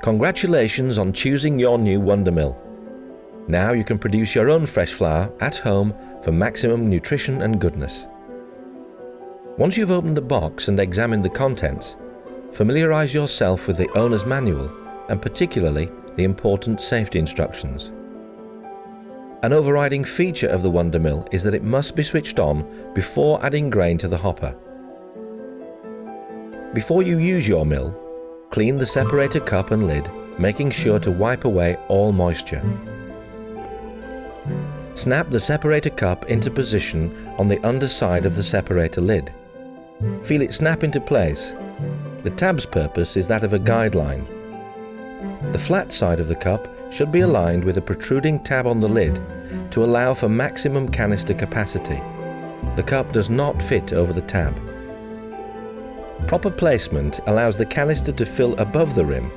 Congratulations on choosing your new WonderMill. Now you can produce your own fresh flour at home for maximum nutrition and goodness. Once you've opened the box and examined the contents, familiarize yourself with the owner's manual and particularly the important safety instructions. An overriding feature of the WonderMill is that it must be switched on before adding grain to the hopper. Before you use your mill, clean the separator cup and lid, making sure to wipe away all moisture. Snap the separator cup into position on the underside of the separator lid. Feel it snap into place. The tab's purpose is that of a guideline. The flat side of the cup should be aligned with a protruding tab on the lid to allow for maximum canister capacity. The cup does not fit over the tab. Proper placement allows the canister to fill above the rim,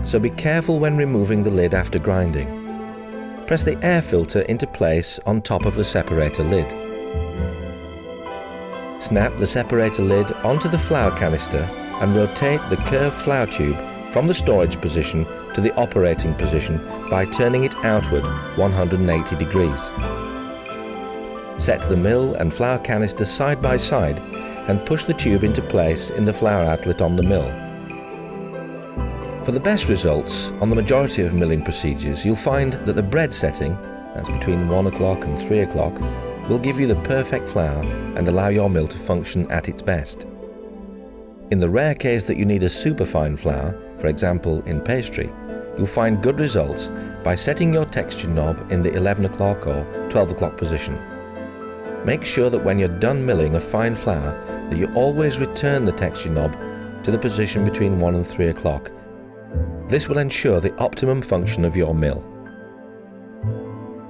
so be careful when removing the lid after grinding. Press the air filter into place on top of the separator lid. Snap the separator lid onto the flour canister and rotate the curved flour tube from the storage position to the operating position by turning it outward 180 degrees. Set the mill and flour canister side by side and push the tube into place in the flour outlet on the mill. For the best results on the majority of milling procedures, you'll find that the bread setting, that's between 1 o'clock and 3 o'clock, will give you the perfect flour and allow your mill to function at its best. In the rare case that you need a superfine flour, for example in pastry, you'll find good results by setting your texture knob in the 11 o'clock or 12 o'clock position. Make sure that when you're done milling a fine flour that you always return the texture knob to the position between 1 and 3 o'clock. This will ensure the optimum function of your mill.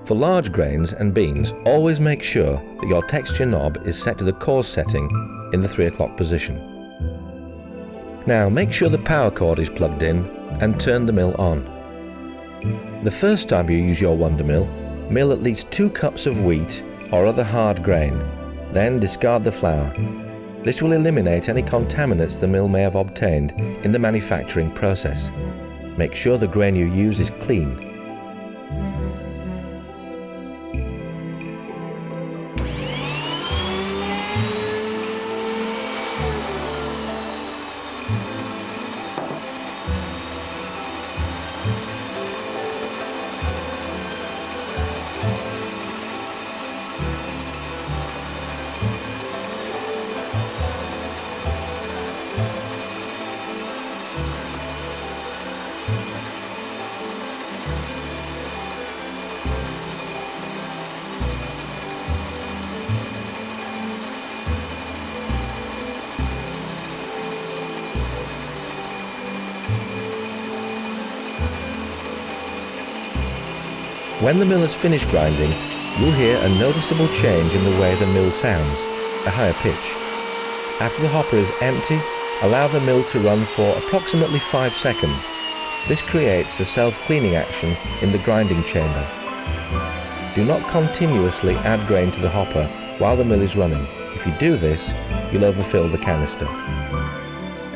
For large grains and beans, always make sure that your texture knob is set to the coarse setting in the 3 o'clock position. Now make sure the power cord is plugged in and turn the mill on. The first time you use your WonderMill, mill at least 2 cups of wheat or other hard grain, then discard the flour. This will eliminate any contaminants the mill may have obtained in the manufacturing process. Make sure the grain you use is clean. When the mill has finished grinding, you'll hear a noticeable change in the way the mill sounds, a higher pitch. After the hopper is empty, allow the mill to run for approximately 5 seconds. This creates a self-cleaning action in the grinding chamber. Do not continuously add grain to the hopper while the mill is running. If you do this, you'll overfill the canister.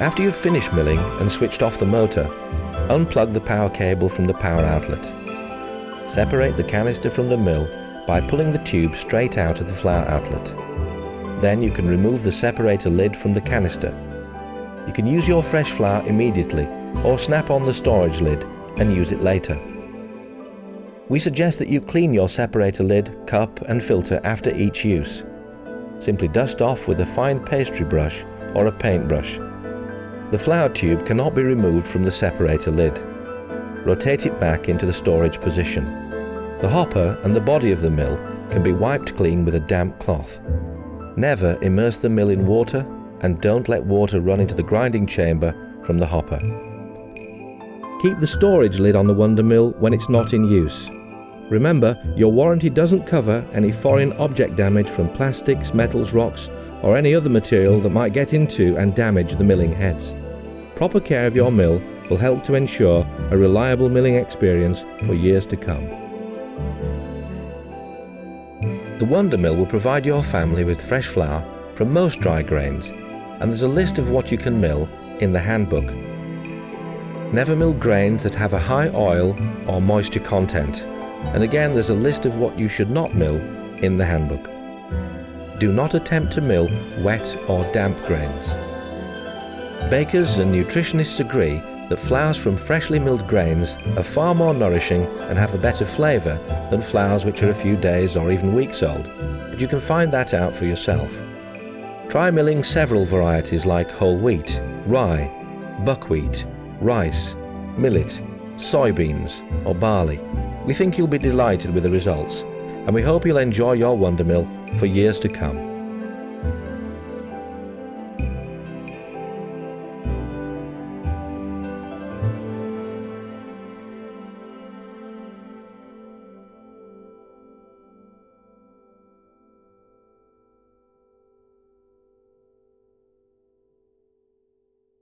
After you've finished milling and switched off the motor, unplug the power cable from the power outlet. Separate the canister from the mill by pulling the tube straight out of the flour outlet. Then you can remove the separator lid from the canister. You can use your fresh flour immediately or snap on the storage lid and use it later. We suggest that you clean your separator lid, cup and filter after each use. Simply dust off with a fine pastry brush or a paintbrush. The flour tube cannot be removed from the separator lid. Rotate it back into the storage position. The hopper and the body of the mill can be wiped clean with a damp cloth. Never immerse the mill in water and don't let water run into the grinding chamber from the hopper. Keep the storage lid on the WonderMill when it's not in use. Remember, your warranty doesn't cover any foreign object damage from plastics, metals, rocks or any other material that might get into and damage the milling heads. Proper care of your mill will help to ensure a reliable milling experience for years to come. The WonderMill will provide your family with fresh flour from most dry grains, and there's a list of what you can mill in the handbook. Never mill grains that have a high oil or moisture content. And again, there's a list of what you should not mill in the handbook. Do not attempt to mill wet or damp grains. Bakers and nutritionists agree that flours from freshly milled grains are far more nourishing and have a better flavour than flours which are a few days or even weeks old, but you can find that out for yourself. Try milling several varieties like whole wheat, rye, buckwheat, rice, millet, soybeans or barley. We think you'll be delighted with the results, and we hope you'll enjoy your WonderMill for years to come.